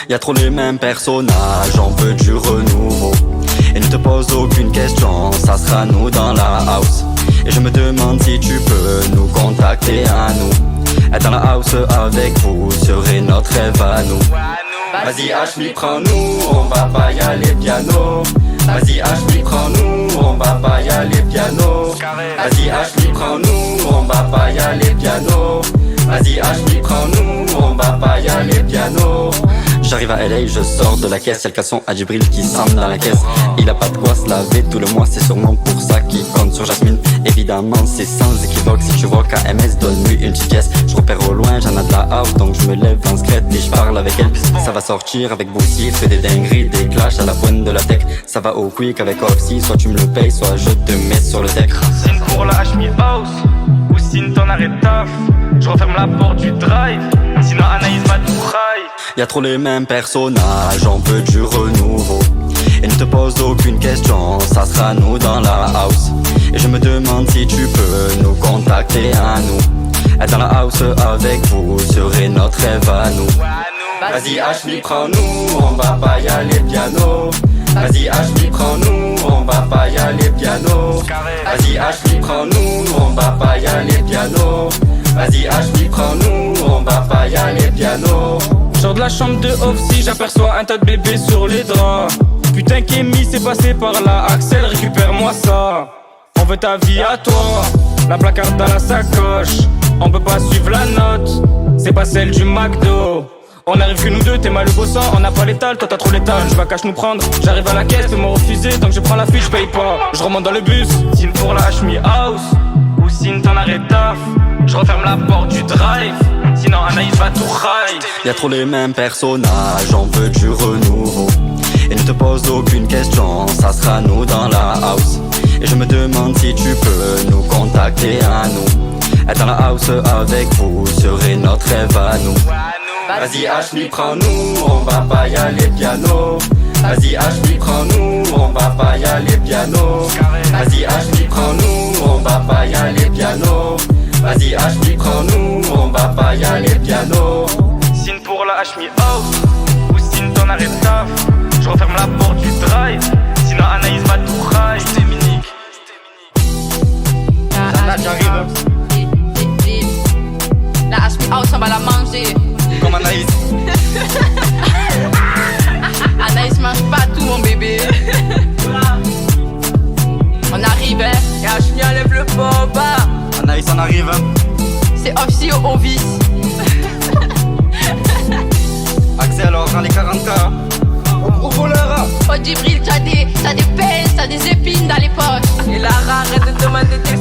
Y'a trop les mêmes personnages, on veut du renouveau. Et ne te pose aucune question, ça sera nous dans la house. Et je me demande si tu peux nous contacter à nous. Être dans la house avec vous serait notre rêve à nous. Vas-y H, prends-nous, on va pas y aller piano. Vas-y H, prends-nous, on va pas y aller piano. Vas-y H, prends-nous, on va pas y aller piano. Vas-y H, prends-nous, on va pas y aller piano. J'arrive à LA, je sors de la caisse, y'a le caleçon à Djibril qui semble dans la caisse. Il a pas de quoi se laver tout le mois, c'est sûrement pour ça qu'il compte sur Jasmine. Évidemment c'est sans équivoque, si tu vois KMS, donne-lui une petite pièce. Je repère au loin, j'en ai de la house, donc je me lève en secrète et je parle avec elle. Ça va sortir avec Boussy, fait des dingueries, des clashs à la pointe de la tech. Ça va au quick avec Offsy, soit tu me le payes, soit je te mets sur le deck. Signe pour la H-Me House, ou signe t'en arrêtes taf. Je referme la porte du drive, sinon Anaïs va tout raille. Y'a trop les mêmes personnages, on veut du renouveau. Et ne te pose aucune question, ça sera nous dans la house. Et je me demande si tu peux nous contacter à nous. Être dans la house avec vous serait notre rêve à nous. Vas-y H, prends-nous, on va pas y aller piano. Vas-y H, prends-nous, on va pas y aller piano. Vas-y H, prends-nous, on va pas y aller piano. Vas-y H, prends-nous, on va pas y aller piano. Sors de la chambre de Offsy, j'aperçois un tas de bébés sur les draps. Putain Kémy, c'est passé par là, Axel récupère-moi ça. On veut ta vie à toi, la placarde dans la sacoche. On peut pas suivre la note, c'est pas celle du McDo. On arrive que nous deux, t'es mal le bossant, on n'a pas l'étal, toi t'as trop l'étal. Je vais cache nous prendre, j'arrive à la caisse, ils m'ont refusé, donc je prends la fiche, je paye pas. Je remonte dans le bus, signe pour la H-Me House, ou signe t'en arrêtes taf. Je referme la porte du drive, sinon Anaïs va tout raille. Y'a trop les mêmes personnages, on veut du renouveau. Et ne te pose aucune question, ça sera nous dans la house. Et je me demande si tu peux nous contacter à nous. Être dans la house avec vous serait notre rêve à nous. Vas-y H, prends-nous, on va pas y aller piano. Vas-y H, prends-nous, on va pas y aller piano. Vas-y H, prends-nous, on va pas y aller piano. Vas-y H, prends-nous, on va pas y aller piano. Signe pour la H-Me House, ou signe t'en arrêtes taf. Je referme la porte du drive, sinon Anaïs va tout raille. C'est Minique. J'arrive. La H-Me House, on va la manger. Comme Anaïs. Anaïs mange pas tout mon bébé. On arrive hein. Et H-Me enlève le boba. Anaïs on arrive hein. C'est Offsy au vice. Axel alors prends les 40K. Au voleur. Oh Djibril, t'as des peines, t'as des épines dans les poches. Et Lara, arrête de demander des